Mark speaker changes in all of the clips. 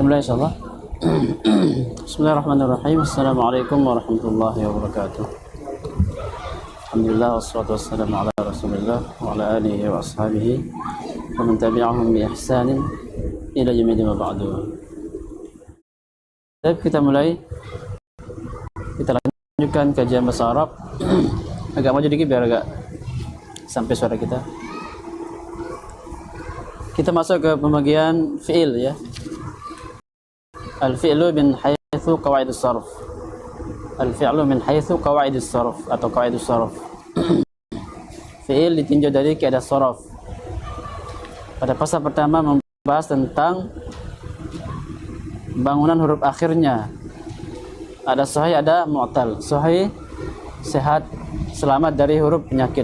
Speaker 1: mulai insyaallah. Bismillahirrahmanirrahim. Assalamualaikum warahmatullahi wabarakatuh. Alhamdulillah wassalatu wassalamu ala Rasulillah wa ala alihi wa ashabihi wa man tabi'ahum bi ihsanin ila yaumil ba'du. Baik, kita mulai. Kita lanjutkan kajian bahasa Arab. Agak maju dikit biar agak sampai suara kita. Kita masuk ke pembagian fi'il ya. Al-fi'lu min haitsu qawaidus sarf. Al-fi'lu min haitsu qawaidus sarf atau qawaidus sarf. Fi'il ditinjau dari kaidah sarf. Pada pasal pertama membahas tentang bangunan huruf akhirnya. Ada sahih, ada mu'tal. Sahih sehat, selamat dari huruf penyakit.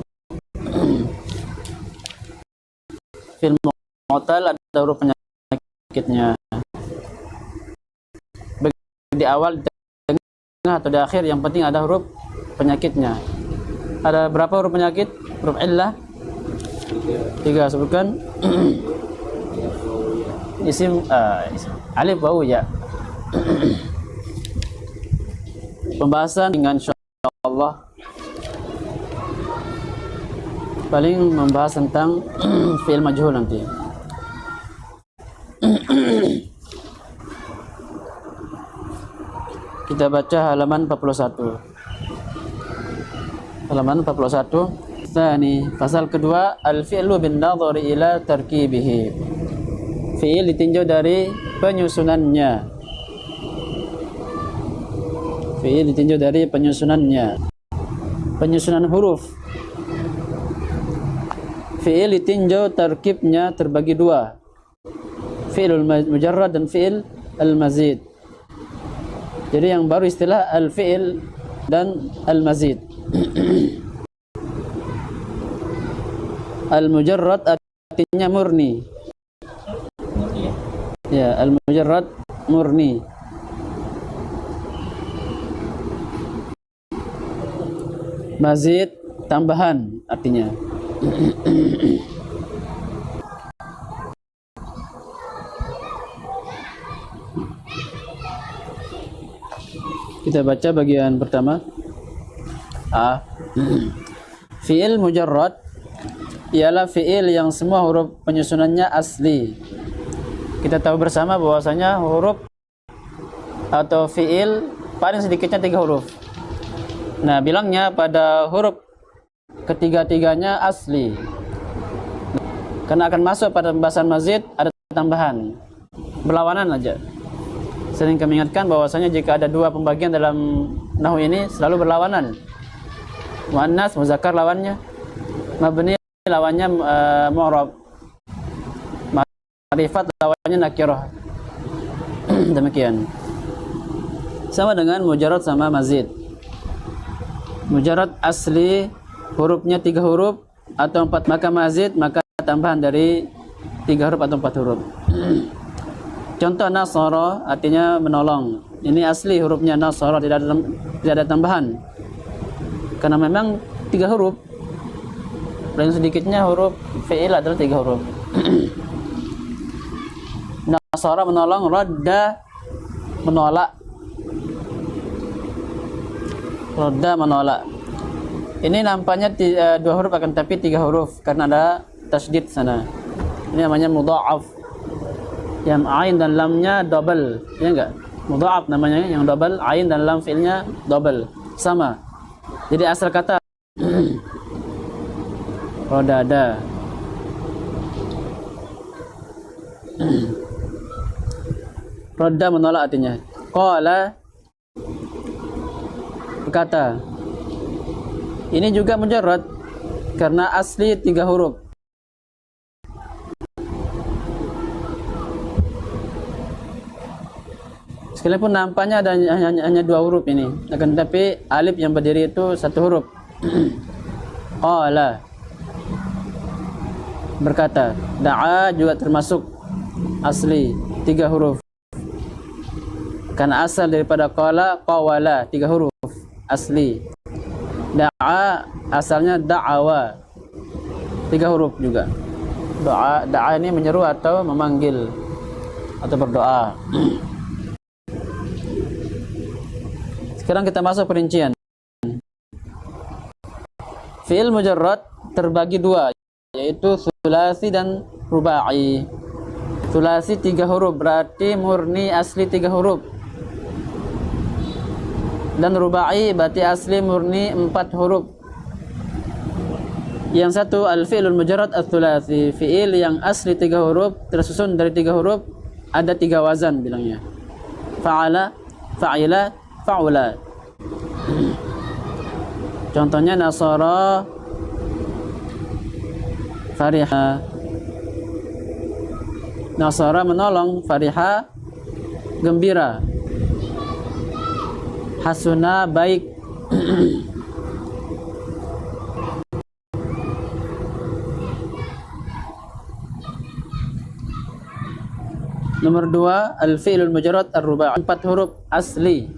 Speaker 1: Fi'il mu'tal ada huruf penyakitnya. Di awal, di tengah atau di akhir, yang penting ada huruf penyakitnya. Ada berapa huruf penyakit? Huruf illah? 3, sebutkan. Isim alif waw ya. Pembahasan dengan insyaallah paling membahas tentang fi'il majhul nanti. Kita baca halaman 41. Halaman 41. Tsani, pasal kedua, al-fi'lu bin nadhari ila tarkibihi. Fi'il ditinjau dari penyusunannya. Fi'il ditinjau dari penyusunannya. Penyusunan huruf. Fi'il ditinjau tarkibnya terbagi dua. Fi'ilul mujarrad dan fi'il al-mazid. Jadi yang baru istilah al-fi'il dan al-mazid. Al-mujarrad artinya murni. Ya, al-mujarrad murni. Mazid tambahan artinya. Kita baca bagian pertama. A. Fi'il mujarrad ialah fi'il yang semua huruf penyusunannya asli. Kita tahu bersama bahwasanya huruf atau fi'il paling sedikitnya 3 huruf. Nah, bilangnya pada huruf ketiga-tiganya asli. Karena akan masuk pada pembahasan mazid ada tambahan. Berlawanan aja. Sering kami ingatkan bahwasanya jika ada 2 pembagian dalam nahwu ini selalu berlawanan. Muannas muzakkar lawannya mabni, lawannya mu'rab. Ma'rifat lawannya nakirah. Demikian. Sama dengan mujarrad sama mazid. Mujarrad asli hurufnya 3 huruf atau 4, maka mazid maka tambahan dari 3 huruf atau 4 huruf. Contoh nasara artinya menolong. Ini asli hurufnya nasara, tidak ada tambahan. Karena memang 3 huruf. Paling sedikitnya huruf fi'il adalah 3 huruf. Nasara menolong, radda menolak. Radda menolak. Ini nampaknya 2 huruf akan tapi 3 huruf karena ada tasydid sana. Ini namanya mudha'af. Yang ain dan lamnya double, ya enggak? Mudha'af namanya, yang double, ain dan lam fi'ilnya double, sama. Jadi asal kata rodada. Rodda menolak artinya. Qala berkata. Ini juga mujarrad karena asli 3 huruf. Sekalipun nampaknya ada hanya 2 huruf ini, akan tetapi alif yang berdiri itu 1 huruf. Qala berkata. Da'a juga termasuk asli 3 huruf. Karena asal daripada qala, qawala 3 huruf asli. Da'a asalnya da'awa 3 huruf juga. Da'a ini menyeru atau memanggil. atau berdoa. Sekarang kita masuk perincian. Fi'il mujarrad terbagi dua, yaitu sulasi dan rubai. Sulasi 3 huruf, berarti murni asli 3 huruf. Dan rubai berarti asli murni 4 huruf. Yang satu al-fi'lul mujarrad ats-tsulasi, fi'il yang asli 3 huruf, tersusun dari 3 huruf, ada 3 wazan bilangnya. Fa'ala, fa'ila, fa'ula. Contohnya nasara, fariha. Nasara menolong, fariha gembira, hasuna baik. Nomor 2 al-fi'lul mujarrad ar-ruba', 4 huruf asli.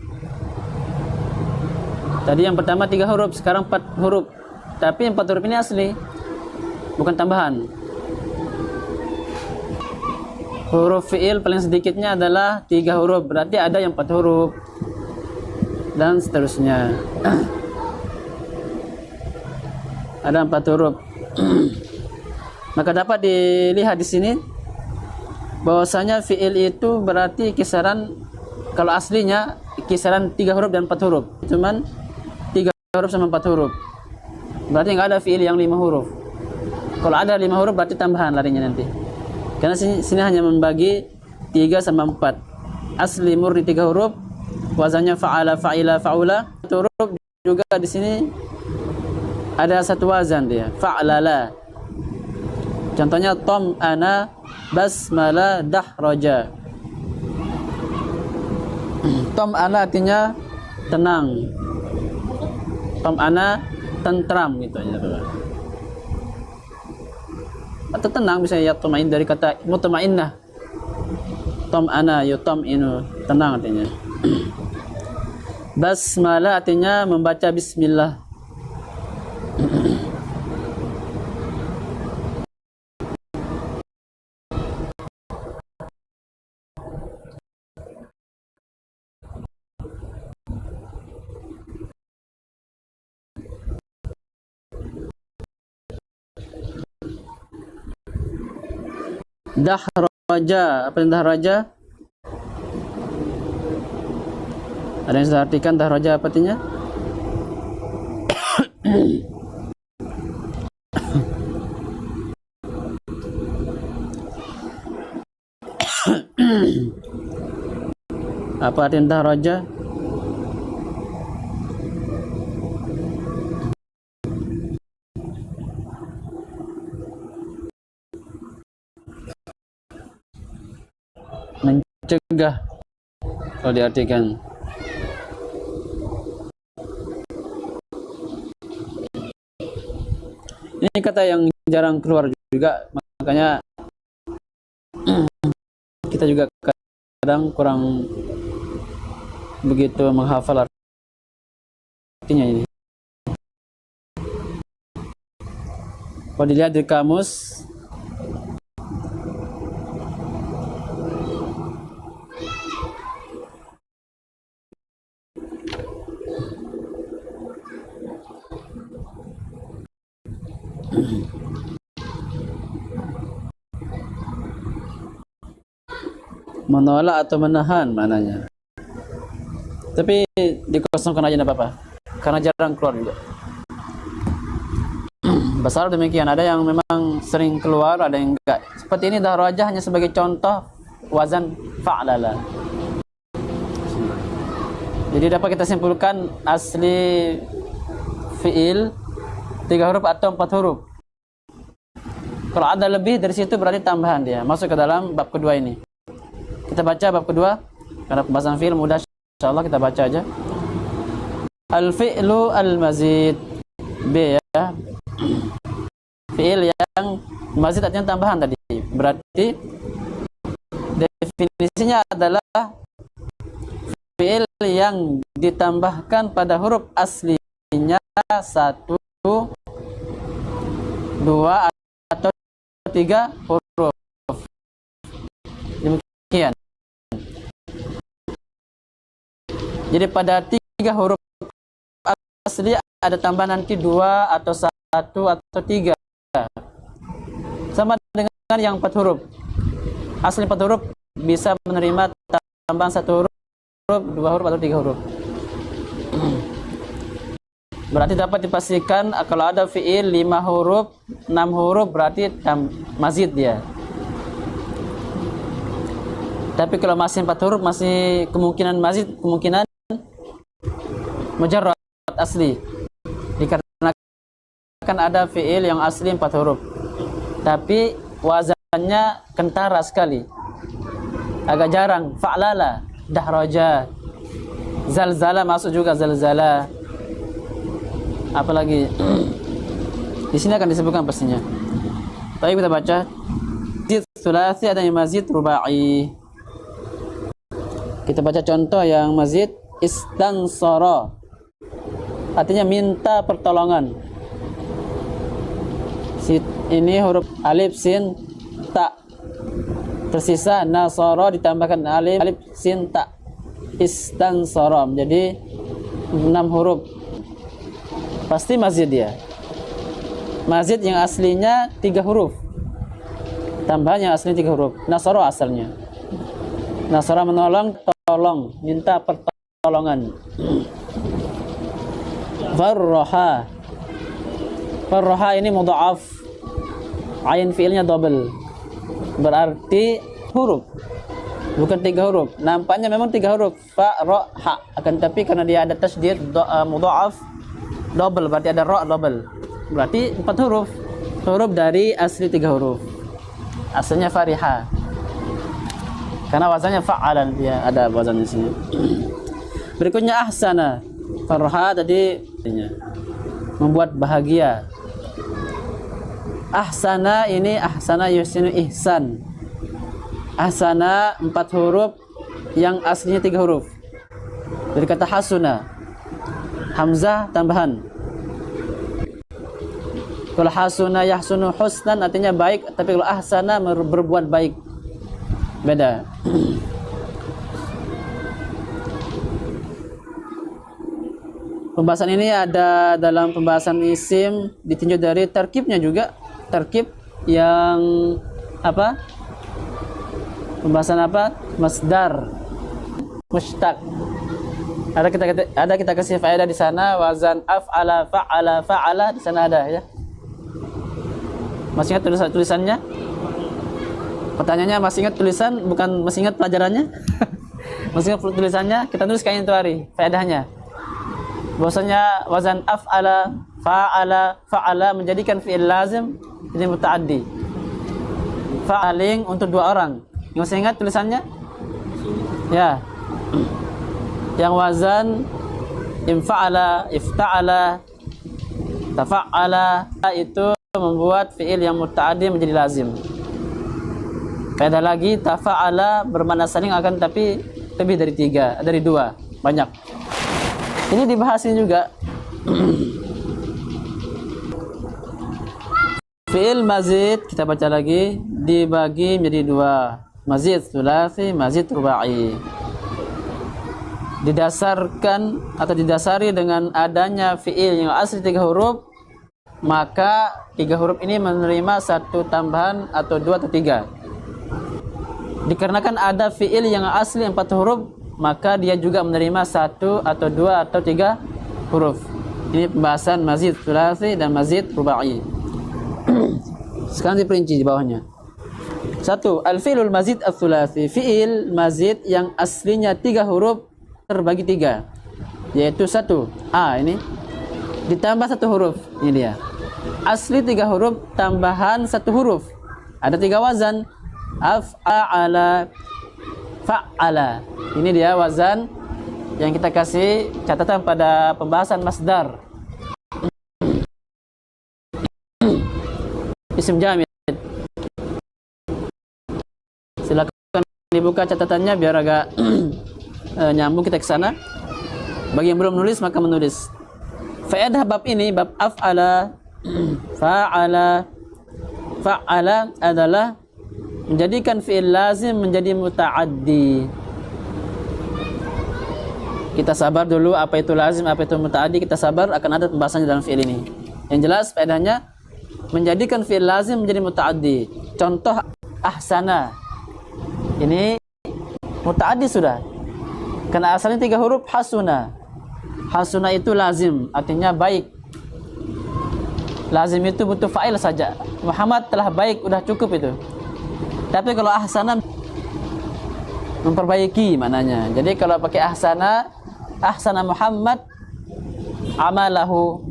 Speaker 1: Tadi yang pertama 3 huruf, sekarang 4 huruf. Tapi 4 huruf ini asli, bukan tambahan. Huruf fi'il paling sedikitnya adalah 3 huruf, berarti ada yang 4 huruf dan seterusnya. Ada 4 huruf. Maka dapat dilihat di sini bahwasanya fi'il itu berarti kisaran, kalau aslinya kisaran 3 huruf dan 4 huruf. Cuman 3 huruf sama 4 huruf. Berarti nggak ada fi'il yang 5 huruf. Kalau ada 5 huruf berarti tambahan larinya nanti. Karena sini hanya membagi 3 sama 4. Asli murni 3 huruf, wazannya fa'ala, fa'ila, fa'ula. 1 huruf juga di sini ada 1 wazan dia, fa'lala. Contohnya tom ana, basmala, dahraja. Tom ana artinya tenang. Tom ana tentram gitu aja. Atau tenang bisa ya tumain dari kata mutmainnah. Tom ana yutaminu, tenang artinya. Basmalah artinya membaca bismillah. Dahraja, apa yang dahraja? Ada yang sudah artikan dahraja apa artinya? Apa artinya dahraja? Mencegah kalau diartikan. Ini kata yang jarang keluar juga, makanya kita juga kadang kurang begitu menghafal artinya ini. Kalau dilihat di kamus, menolak atau menahan maknanya. Tapi dikosongkan aja enggak apa-apa, karena jarang keluar juga. Besar demikian, ada yang memang sering keluar, ada yang enggak. Seperti ini dahraja hanya sebagai contoh wazan fa'lala. Jadi dapat kita simpulkan asli fi'il 3 huruf atau 4 huruf. Kalau ada lebih dari situ berarti tambahan dia. Masuk ke dalam bab kedua ini. Kita baca bab kedua karena pembahasan fi'il mudah, insyaallah kita baca aja. Al-fi'lu al-mazid. B ya. Fi'il yang mazid artinya tambahan tadi. Berarti definisinya adalah fi'il yang ditambahkan pada huruf aslinya 1, 2 atau 3 huruf. Demikian. Jadi pada 3 huruf asli ada tambahan nanti 2 atau 1 atau 3. Sama dengan yang 4 huruf. Asli 4 huruf bisa menerima tambahan 1 huruf, 2 huruf atau 3 huruf. Berarti dapat dipastikan kalau ada fiil 5 huruf, 6 huruf berarti mazid dia. Tapi kalau masih 4 huruf masih kemungkinan mazid, kemungkinan mujarrad asli. Dikarenakan ada fiil yang asli 4 huruf. Tapi wazannya kentara sekali. Agak jarang. Fa'lala, dahraja, zalzala masuk juga zalzala. Apalagi di sini akan disebutkan pastinya. Tapi kita baca mazid tsulasi, ada yang mazid rubai. Kita baca contoh yang mazid istansara. Artinya minta pertolongan. Ini huruf alif sin ta. Tersisa nasara ditambahkan alif sin ta. Istansara. Jadi 6 huruf. Pasti mazid dia. Mazid yang aslinya 3 huruf. Tambahan yang aslinya 3 huruf. Nasara asalnya. Nasara menolong, tolong, minta pertolongan. Farraha. Farraha ini mudha'af. Ain fiilnya double. Berarti huruf. Bukan 3 huruf. Nampaknya memang 3 huruf. Fa, ra, ha. Akan tapi karena dia ada tasydid mudha'af double, berarti ada ra double. Berarti 4 huruf. Huruf dari asli 3 huruf. Asalnya fariha. Karena wazannya fa'alan, dia ada wazannya sini. Berikutnya ahsana. Farha tadi membuat bahagia. Ahsana ini ahsana yusinu ihsan. Ahsana 4 huruf yang aslinya 3 huruf. Dari kata hasuna. Hamzah tambahan. Kalau hasuna yahsunu husnan artinya baik, tapi kalau ahsana berbuat baik. Beda. Pembahasan ini ada dalam pembahasan isim ditinjau dari tarkibnya juga. Tarkib yang apa? Pembahasan apa? Masdar, mushtaq. Ada kita kasih faedah di sana, wazan af'ala, fa'ala, fa'ala di sana ada ya. Masih ingat tulisannya? Pertanyaannya masih ingat tulisan, bukan masih ingat pelajarannya? Masih ingat tulisannya? Kita tulis kayak itu hari, faedahnya. Bahwasanya wazan af'ala, fa'ala, fa'ala menjadikan fi'il lazim jadi muta'addi. Fa'aling untuk 2 orang. Yang masih ingat tulisannya? Ya. Yang wazan infa'ala, ifta'ala, tafa'ala itu membuat fi'il yang muta'addi menjadi lazim. Faedah lagi, tafa'ala bermakna saling akan tapi lebih dari 3, dari 2, banyak. Ini dibahas ini juga. Fi'il mazid kita baca lagi dibagi menjadi 2, mazid tsulasi, mazid rubai. Didasarkan atau didasari dengan adanya fi'il yang asli 3 huruf, maka 3 huruf ini menerima 1 tambahan atau 2 atau 3. Dikarenakan ada fi'il yang asli 4 huruf, maka dia juga menerima 1 atau 2 atau 3 huruf. Ini pembahasan mazid tsulasi dan mazid rubai. Sekarang diperinci di bawahnya. 1. Al-fi'lul mazid ats-tsulasi. Fi'il mazid yang aslinya 3 huruf terbagi 3. Yaitu 1. A ini ditambah 1 huruf. Ini dia. Asli 3 huruf tambahan 1 huruf. Ada 3 wazan. Af'ala, fa'ala. Ini dia wazan yang kita kasih catatan pada pembahasan masdar. Isim jamid. Silakan dibuka catatannya biar agak nyambung kita ke sana. Bagi yang belum menulis maka menulis. Faedah bab ini, bab af'ala, fa'ala, fa'ala adalah menjadikan fi'il lazim menjadi muta'addi. Kita sabar dulu, apa itu lazim, apa itu muta'addi, kita sabar, akan ada pembahasannya dalam fi'il ini. Yang jelas faedahnya menjadikan fi'il lazim menjadi muta'addi. Contoh ahsana. Ini muta'addi sudah. Karena asalnya 3 huruf hasuna. Hasuna itu lazim, artinya baik. Lazim itu butuh fa'il saja. Muhammad telah baik, udah cukup itu. Tapi kalau ahsana memperbaiki maknanya. Jadi kalau pakai ahsana Muhammad amalahu.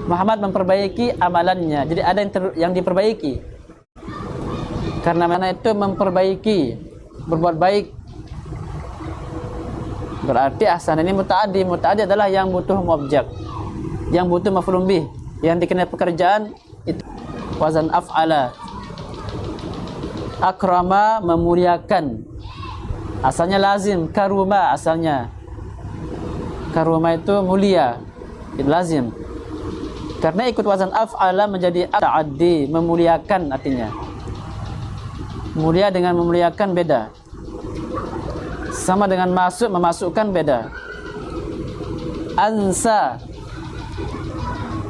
Speaker 1: Muhammad memperbaiki amalannya. Jadi ada yang diperbaiki. Karena mana itu memperbaiki, berbuat baik. Berarti ahsana ini muta'addi. Muta'addi adalah yang butuh objek, yang butuh maf'ulun bih, yang dikenai pekerjaan itu wazan af'ala. Akrama memuliakan. Asalnya lazim, karuma asalnya. Karuma itu mulia, itu lazim. Karena ikut wazan af'ala menjadi ta'addi, memuliakan artinya. Mulia dengan memuliakan beda. Sama dengan masuk, memasukkan beda. Ansa.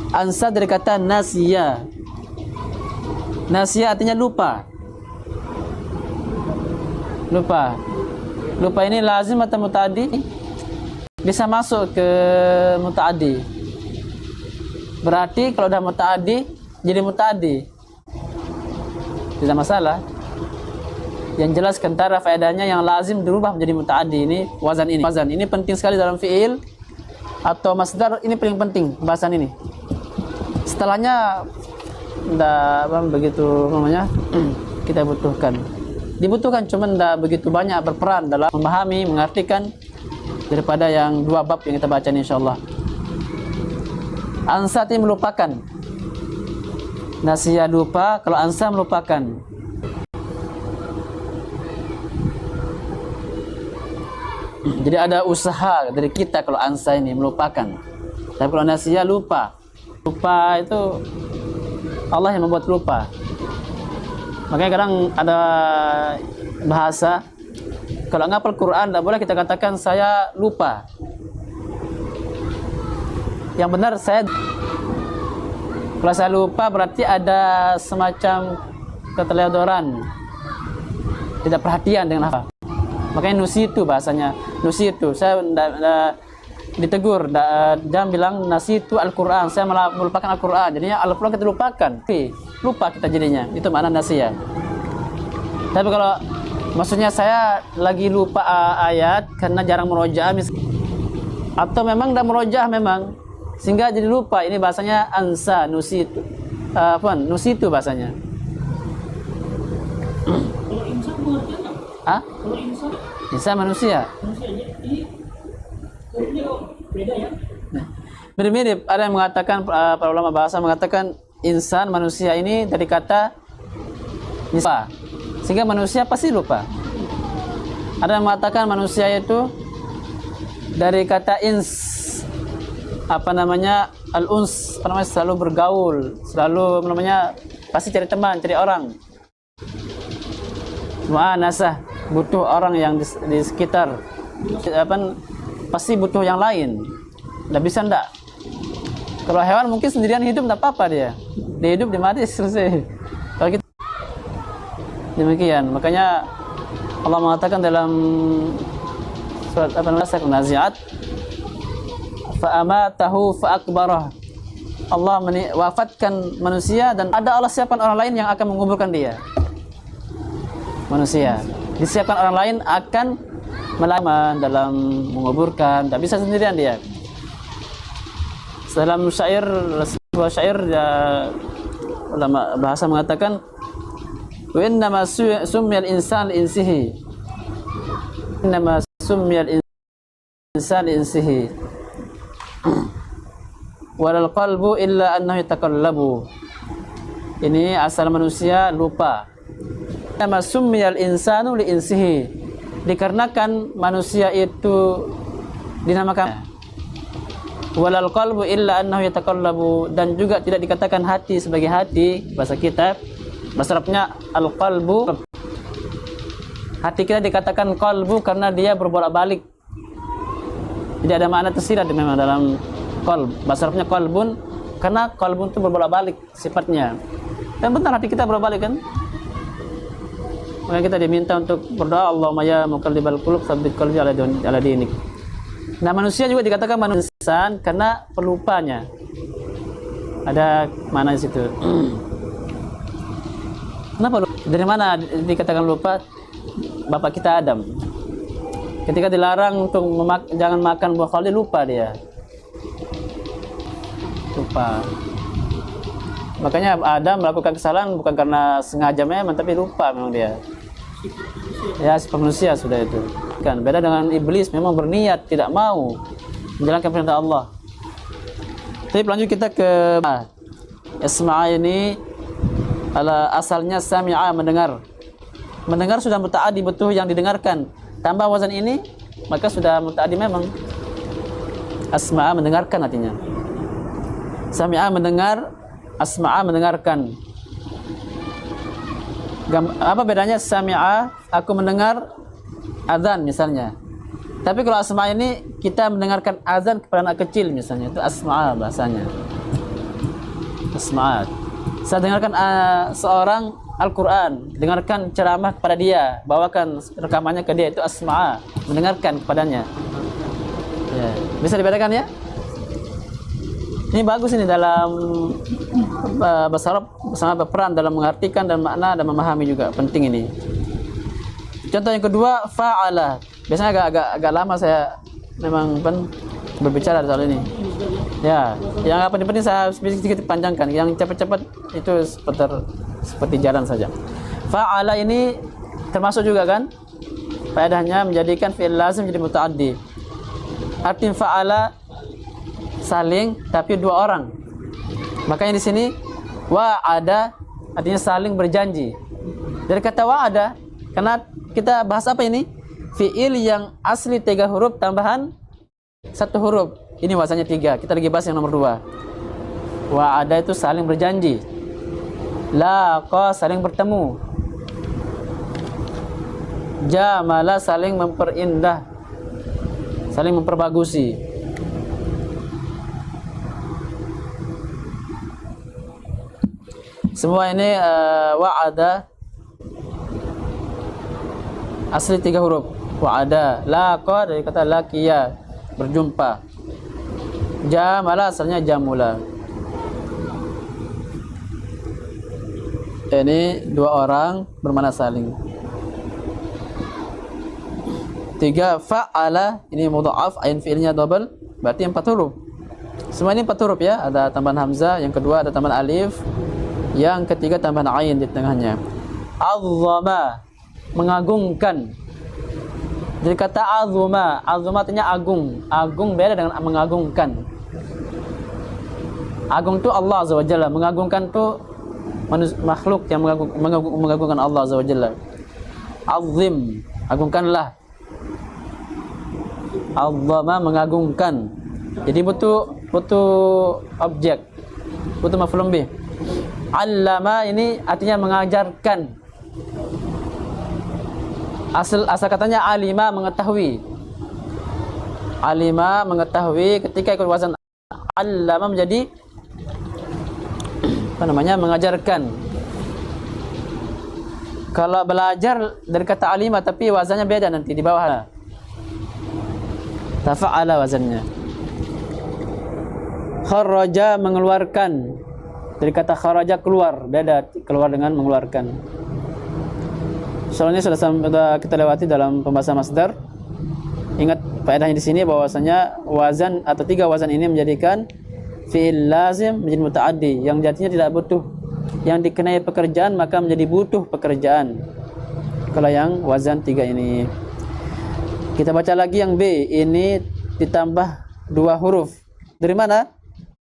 Speaker 1: Ansa dari kata nasiya. Nasiya artinya lupa. Lupa. Lupa ini lazim atau muta'addi? Bisa masuk ke muta'addi. Berarti kalau udah muta'addi jadi muta'addi. Tidak masalah. Yang jelas kentara faedahnya yang lazim dirubah menjadi muta'addi. Ini wazan ini. Wazan ini penting sekali dalam fi'il atau masdar, ini paling penting bahasan ini. Setelahnya tidak begitu namanya kita butuhkan. Dibutuhkan cuman tidak begitu banyak berperan dalam memahami, mengartikan daripada yang 2 bab yang kita baca ini insyaallah. Ansa ini melupakan. Nasiya lupa, kalau ansa melupakan. Jadi ada usaha dari kita kalau ansa ini melupakan. Tapi kalau nasiya lupa. Lupa itu Allah yang membuat lupa. Makanya kadang ada bahasa kalau ngapal Quran tidak boleh kita katakan saya lupa. Yang benar kalau saya lupa berarti ada semacam keteledoran, tidak perhatian dengan apa. Makanya nusitu bahasanya, nusitu. Saya ditegur, jangan bilang nasitu Al-Quran, saya malah melupakan Al-Quran. Jadinya Al-Quran kita lupakan, lupa kita jadinya. Itu makna nasiyah. Tapi kalau maksudnya saya lagi lupa ayat karena jarang murojaah atau memang tidak murojaah memang sehingga jadi lupa, ini bahasanya ansa, nusitu. Nusitu bahasanya.
Speaker 2: Kalau insan pengertian apa? Kalau insan?
Speaker 1: Insan manusia.
Speaker 2: Manusia aja. Ini beda ya?
Speaker 1: Nah, mirip-mirip. Ada yang mengatakan, para ulama bahasa mengatakan insan manusia ini dari kata lupa, sehingga manusia pasti lupa. Ada yang mengatakan manusia itu dari kata al-uns, selalu bergaul, selalu pasti cari teman, cari orang. Mu'anasah, butuh orang yang di sekitar. Pasti butuh yang lain. Tidak bisa ndak. Kalau hewan mungkin sendirian hidup tidak apa-apa dia. Dia hidup, dia mati, selesai. Kalau kita demikian, makanya Allah mengatakan dalam surat An-Nazi'at, fa'amatahu fa'akbarah. Allah wafatkan manusia dan ada Allah siapkan orang lain yang akan menguburkan dia. Manusia disiapkan orang lain akan melaman dalam menguburkan, tak bisa sendirian dia. Dalam sebuah syair ulama bahasa mengatakan wa innama summiyal insan insihi, innama summiyal insan insihi walal qalbu illa annahu yataqallabu. Ini asal manusia lupa. Innama summiyal insanu li insihi, dikarenakan manusia itu dinamakan. Walal qalbu illa annahu yataqallabu, dan juga tidak dikatakan hati sebagai hati bahasa kita. Bahasa Arabnya al-qalbu. Hati kita dikatakan qalbu karena dia berbolak-balik. Tidak ada makna tersirat memang dalam qalb. Bahasa Arabnya qalbun, karena qalbun itu berbolak-balik sifatnya. Dan benar hati kita berbolak-balik kan? Maka kita diminta untuk berdoa, Allahumma ya muqallibal qulub tsabbit qalbi ala dinik. Nah, manusia juga dikatakan manusia karena pelupanya. Ada mana di situ? Kenapa lupa? Dari mana dikatakan lupa? Bapak kita Adam. Ketika dilarang untuk jangan makan buah khaldi, lupa dia. Lupa. Makanya Adam melakukan kesalahan bukan karena sengaja memang, tapi lupa memang dia. Ya, sifat manusia sudah itu. Kan beda dengan iblis, memang berniat tidak mau menjalankan perintah Allah. Tapi lanjut kita ke Isma'a ini asalnya sami'a, mendengar. Mendengar sudah muta'addi, betul yang didengarkan. Tambah wazan ini maka sudah muta'addi memang. Asma'a mendengarkan artinya. Sami'a mendengar, asma'a mendengarkan. Apa bedanya? Sami'a aku mendengar azan misalnya. Tapi kalau asma' ini kita mendengarkan azan kepada anak kecil misalnya, itu asma' bahasanya. Asma'. Saya dengarkan seorang Al-Quran, dengarkan ceramah kepada dia, bawakan rekamannya ke dia, itu asma', mendengarkan kepadanya. Ya. Bisa dibedakan ya? Ini bagus ini dalam bahasa Arab, sangat berperan dalam mengartikan dan makna dan memahami juga, penting ini. Contoh yang kedua, fa'ala. Biasanya agak lama saya memang berbicara soal ini. Ya, yang apa penting saya sedikit panjangkan. Yang cepat-cepat itu seperti jalan saja. Fa'ala ini termasuk juga kan? Faedahnya menjadikan fi'il lazim jadi muta'addi. Arti fa'ala saling, tapi dua orang. Makanya di sini wa'ada artinya saling berjanji. Dari kata wa'ada, karena kita bahas apa ini? Fi'il yang asli 3 huruf tambahan 1 huruf. Ini wazannya 3. Kita lagi bahas yang nomor 2. Wa'ada itu saling berjanji. Laqa saling bertemu. Jamala saling memperindah, saling memperbagusi. Semua ini wa'ada asli 3 huruf. Wa'ada, laqa dari kata laqiya, berjumpa. Jamala asalnya jamula. Ini 2 orang bermakna saling. 3 fa'ala, ini mudha'af, ain fi'ilnya double, berarti 4 huruf. Semua ini 4 huruf ya, ada tambahan hamzah, yang kedua ada tambahan alif, yang ketiga tambahan ain di tengahnya. Azzama, mengagungkan. Jadi kata azuma, azuma artinya agung. Agung beda dengan mengagungkan. Agung itu Allah Azza wa Jalla, mengagungkan itu makhluk yang mengagungkan Allah Azza wa Jalla. Azim, agungkanlah. Azzama, mengagungkan. Jadi butuh objek, butuh maf'ul bih. Allama ini artinya mengajarkan. Asal katanya alima, mengetahui. Alima, mengetahui, ketika ikut wazan allama menjadi apa namanya? Mengajarkan. Kalau belajar dari kata alima tapi wazannya beda nanti di bawah. Tafa'ala wazannya. Kharaja, mengeluarkan. Dari kata kharaja keluar, beda keluar dengan mengeluarkan. Soalnya sudah kita lewati dalam pembahasan masdar. Ingat faedahnya di sini bahwasanya wazan atau 3 wazan ini menjadikan fi'il lazim menjadi muta'addi, yang jadinya tidak butuh, yang dikenai pekerjaan maka menjadi butuh pekerjaan. Kalau yang wazan 3 ini. Kita baca lagi yang B, ini ditambah 2 huruf. Dari mana?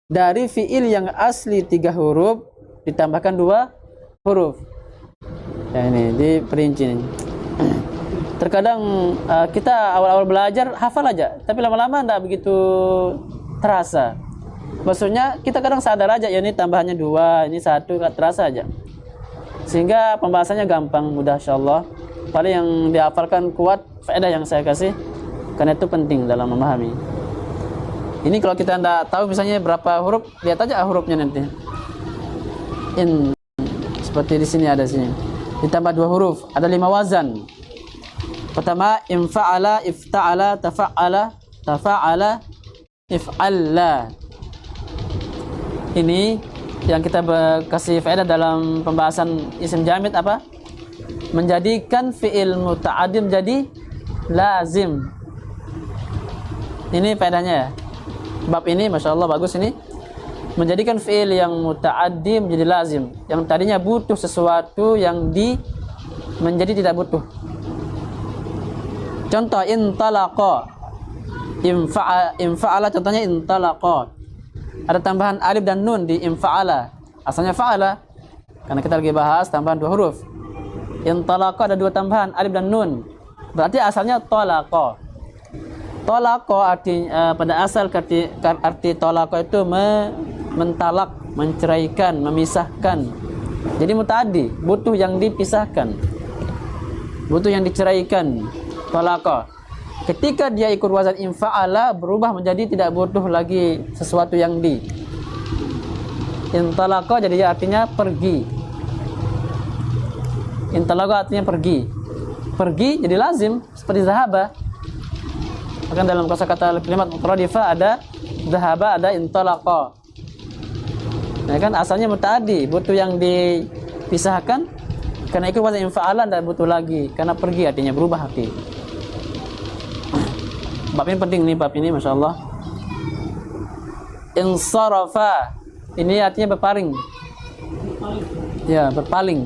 Speaker 1: Dari fi'il yang asli 3 huruf ditambahkan 2 huruf. Ya, ini diperinci. Terkadang kita awal-awal belajar hafal aja, tapi lama-lama enggak begitu terasa. Maksudnya kita kadang sadar aja, ya ini tambahannya 2, ini 1, enggak terasa aja. Sehingga pembahasannya gampang, mudah insyaallah. Paling yang dihafalkan kuat faedah yang saya kasih, karena itu penting dalam memahami. Ini kalau kita tidak tahu misalnya berapa huruf, lihat aja hurufnya nanti. In, seperti di sini ada sini. Ditambah 2 huruf, ada 5 wazan. Pertama, infa'ala, ifta'ala, tafa'ala, tafa'ala, if'alla. Ini yang kita kasih faedah dalam pembahasan isim jamid apa? Menjadikan fi'il muta'addi menjadi lazim. Ini faedahnya ya. Bab ini Masya Allah bagus ini. Menjadikan fi'il yang muta'addi menjadi lazim. Yang tadinya butuh sesuatu yang menjadi tidak butuh. Contoh intalaqa, infa'ala, contohnya intalaqa. Ada tambahan alif dan nun di infa'ala. Asalnya fa'ala. Karena kita lagi bahas tambahan 2 huruf. Intalaqa ada 2 tambahan alif dan nun. Berarti asalnya talaqa. Talaqa pada asal arti talaqa itu mentalak, menceraikan, memisahkan. Jadi muta'addi, butuh yang dipisahkan. Butuh yang diceraikan. Talaqa. Ketika dia ikut wazan infa'ala berubah menjadi tidak butuh lagi sesuatu yang Intalaqa jadi artinya pergi. Intalaqa artinya pergi. Pergi jadi lazim seperti zahaba. Bahkan dalam kosakata kalimat mutradifah ada zahaba, ada intalaqa. Nah kan asalnya muta'addi, butuh yang dipisahkan. Karena ikut wazan infa'ala tidak butuh lagi, karena pergi artinya berubah arti. Bab ini penting nih, bab ini Masya Allah. Insarafa, ini artinya berpaling. Ya, berpaling.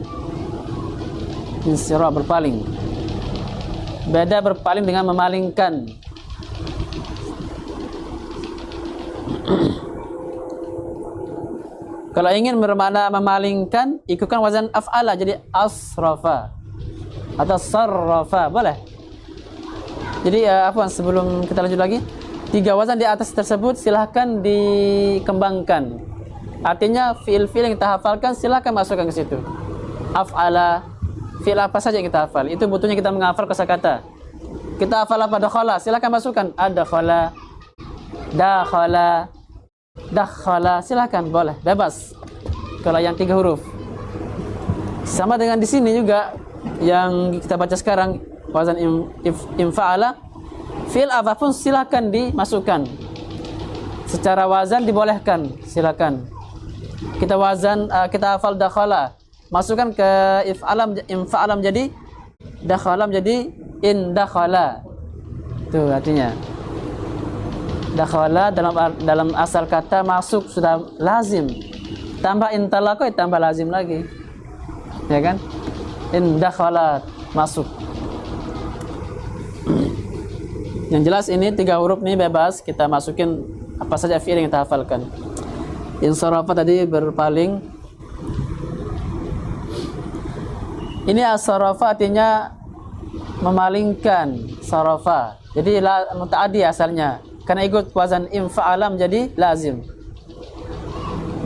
Speaker 1: Insiraf, berpaling. Beda berpaling dengan memalingkan. Kalau ingin bermakna memalingkan, ikutkan wazan af'ala jadi asrafa atau sarrafa, boleh. Jadi sebelum kita lanjut lagi, 3 wazan di atas tersebut silahkan dikembangkan. Artinya fiil-fiil yang kita hafalkan silahkan masukkan ke situ. Af'ala, fiil apa saja yang kita hafal. Itu butuhnya kita menghafal kosakata. Kita hafal apa? Dakhala, silahkan masukkan. Adakhala, dakhala, dakhala, silahkan, boleh, bebas. Kalau yang 3 huruf. Sama dengan di sini juga yang kita baca sekarang. Wazan infa'ala, fi'il apapun silakan dimasukkan. Secara wazan dibolehkan, silakan. Kita wazan, kita hafal dakhala, masukkan ke infa'ala menjadi dakhala menjadi indakhala. Itu artinya. Dakhala dalam asal kata masuk sudah lazim. Tambah intalaqa tambah lazim lagi. Ya kan? Indakhala masuk. Yang jelas ini 3 huruf ini bebas kita masukin apa saja fi'il yang kita hafalkan. Insarafa tadi berpaling. Ini as-sarafa artinya memalingkan, sarafa. Jadi muta'addi asalnya. Karena ikut wazan infa'ala menjadi lazim.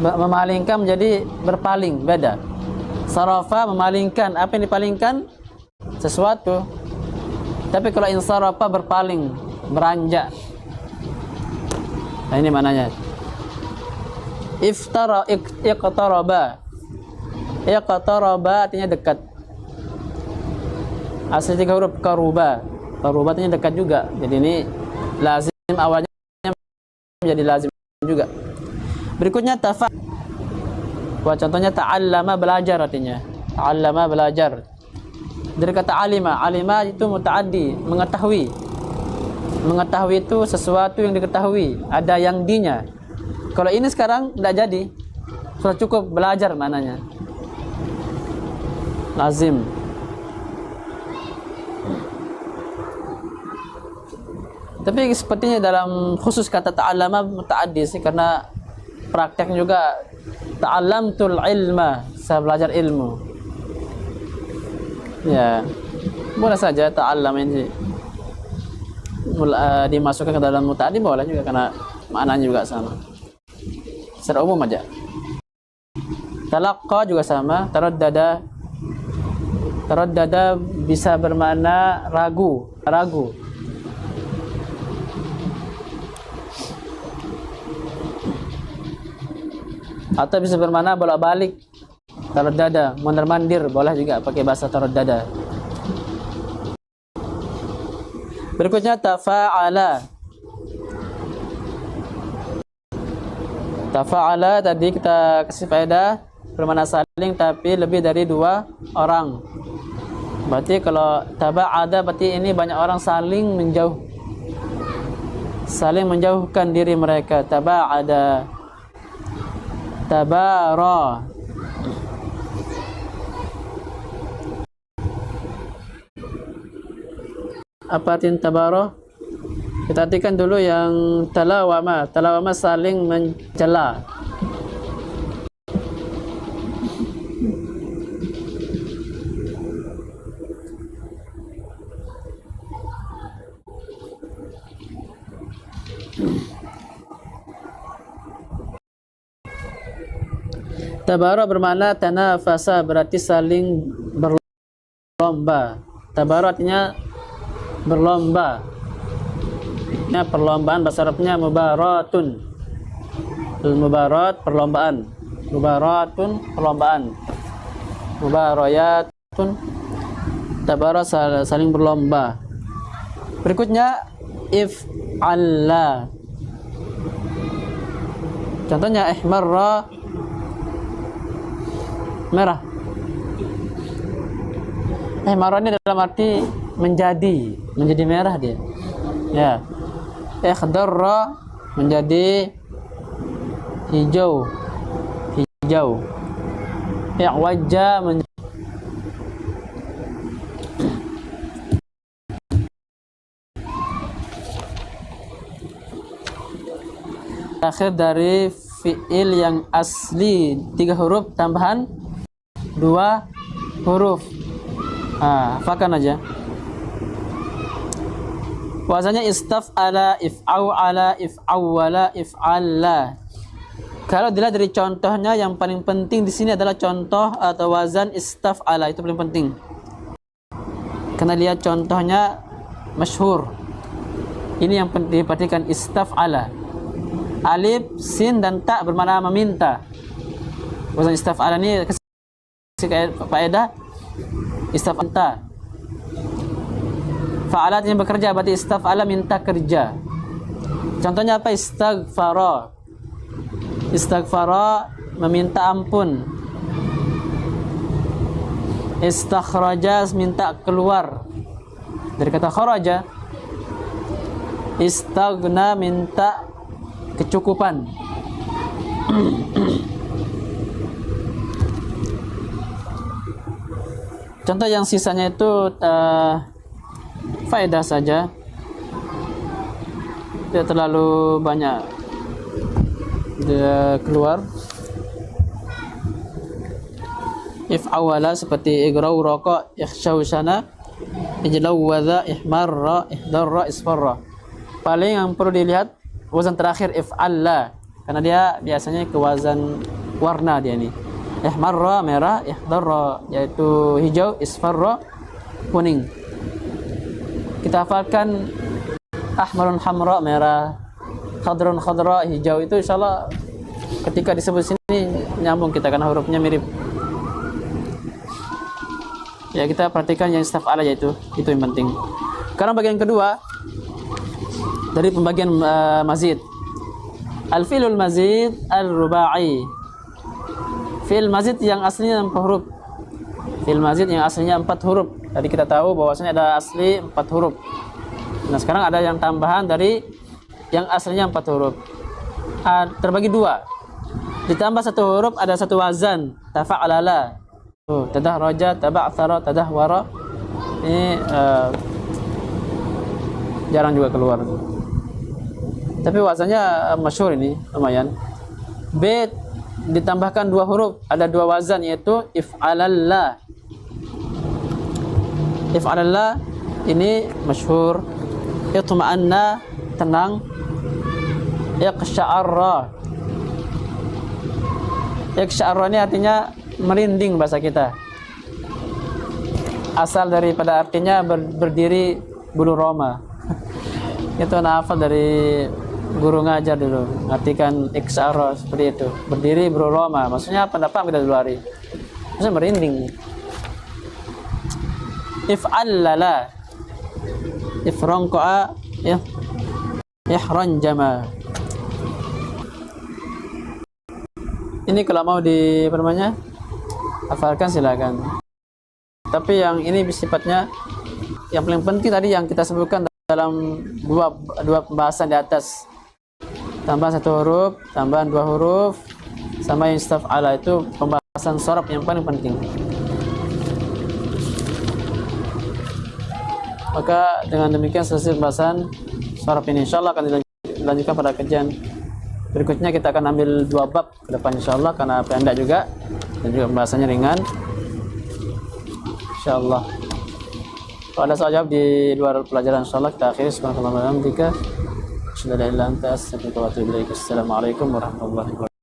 Speaker 1: Memalingkan menjadi berpaling, beda. Sarafa memalingkan, apa yang dipalingkan? Sesuatu. Tapi kalau insarafa berpaling, beranjak. Nah ini mananya. Iqtaraba. Iqtaraba artinya dekat. Asli 3 huruf karuba. Karuba artinya dekat juga. Jadi ini lazim awalnya menjadi lazim juga. Berikutnya tafa. Wah, contohnya ta'allama, belajar artinya. Ta'allama, belajar. Dari kata alima, alima itu muta'addi, mengetahui. Mengetahui itu sesuatu yang diketahui, ada yang dinya. Kalau ini sekarang tidak jadi, sudah cukup belajar mananya. Lazim. Tapi sepertinya dalam khusus kata ta'allama muta'addi sih, karena praktek juga ta'allamtul ilma, saya belajar ilmu. Ya, boleh saja ta'allam ini dimasukkan ke dalam muta'addi boleh juga karena maknanya juga sama. Secara umum aja. Talaqqa juga sama, taraddada. Taraddada bisa bermakna ragu, ragu. Atau bisa bermakna bolak-balik, taraddada, mondar-mandir, boleh juga pakai bahasa taraddada. Berikutnya tafa'ala. Tafa'ala tadi kita kasih faedah bermakna saling tapi lebih dari 2 orang. Berarti kalau taba'ada berarti ini banyak orang saling menjauh. Saling menjauhkan diri mereka. Taba'ada. Tabara. Apa artinya tabara? Kita artikan dulu yang talawama. Talawama saling mencela. Tabara bermakna tanafasa, berarti saling berlomba. Tabara artinya berlomba. Perlombaan bahasa Arabnya mubaratun. Mubarat perlombaan. Mubaratun perlombaan. Mubarayatun tabara saling berlomba. Berikutnya if'alla. Contohnya ihmarra, merah. Ihmarra ini dalam arti menjadi merah dia. Ya. Ikhdarra menjadi hijau. I'wajja akhir dari fi'il yang asli 3 huruf tambahan 2 huruf. Hafakan aja. Wazannya istaf'ala, if'au'ala, if'awwala, if'alla. Kalau dilihat dari contohnya, yang paling penting di sini adalah contoh atau wazan istaf'ala, itu paling penting. Karena lihat contohnya masyhur. Ini yang diperhatikan, istaf'ala. Alif, sin dan ta bermakna meminta. Wazan istaf'ala ini kasih faedah istaf'anta. Fa'alat yang bekerja, berarti istaf'ala minta kerja. Contohnya apa? Istaghfara. Istaghfara meminta ampun. Istakhraja minta keluar dari kata kharaja. Istaghna minta kecukupan. Contoh yang sisanya itu faedah saja, tidak terlalu banyak dia keluar. If'awala seperti igrau, raqa, ikhshawshana, ijlawwadha, ihmarra, ihdarra, isfarra. Paling yang perlu dilihat wazan terakhir if'alla, karena dia biasanya ke wazan warna dia ini. Ihmarra merah, ihdarra yaitu hijau, isfarra kuning. Kita hafalkan ahmarun hamra merah, khadrun khadra hijau, itu insyaallah ketika disebut sini nyambung kita karena hurufnya mirip. Ya, kita perhatikan yang istaf'ala yaitu itu yang penting. Sekarang bagian kedua dari pembagian mazid. Al-fi'lul mazid al-rubai. Fi'il mazid yang aslinya 4 huruf. Fi'il mazid yang aslinya 4 huruf. Tadi kita tahu bahwasanya ada asli 4 huruf. Nah, sekarang ada yang tambahan dari yang aslinya 4 huruf. Terbagi 2. Ditambah 1 huruf ada 1 wazan, tafa'alala. Tadahraja, taba'thara, tadahwara. Ini jarang juga keluar. Tapi wazannya masyhur ini, lumayan. B ditambahkan 2 huruf, ada 2 wazan yaitu if'alalla. If'alalla ini masyhur. Itma'anna tenang. Iqsya'arra. Iqsya'arra ini artinya merinding bahasa kita. Asal daripada artinya berdiri bulu roma. Itu nafal dari guru ngajar dulu, artikan iksara seperti itu. Berdiri berulama, maksudnya apa? Dapat kita dulu hari. Maksudnya merinding. If'allala, ifranqa'a, ya, ihranjama. Ini kalau mau di apa namanya, hafalkan silakan. Tapi yang ini sifatnya yang paling penting tadi yang kita sebutkan dalam dua pembahasan di atas. Tambahan 1 huruf, tambahan 2 huruf, sama yang istaf'ala, itu pembahasan sorof yang paling penting. Maka dengan demikian selesai pembahasan sorof ini. Insyaallah akan dilanjutkan pada kajian berikutnya. Kita akan ambil 2 bab ke depan insyaallah, karena pendek juga dan juga pembahasannya ringan insyaallah. Kalau ada soal jawab di luar pelajaran insyaallah kita akhiri. Subhanallah wa bihamdika, asyhadu an la ilaha illa anta, astaghfiruka wa atubu ilaik. Assalamualaikum warahmatullahi wabarakatuh.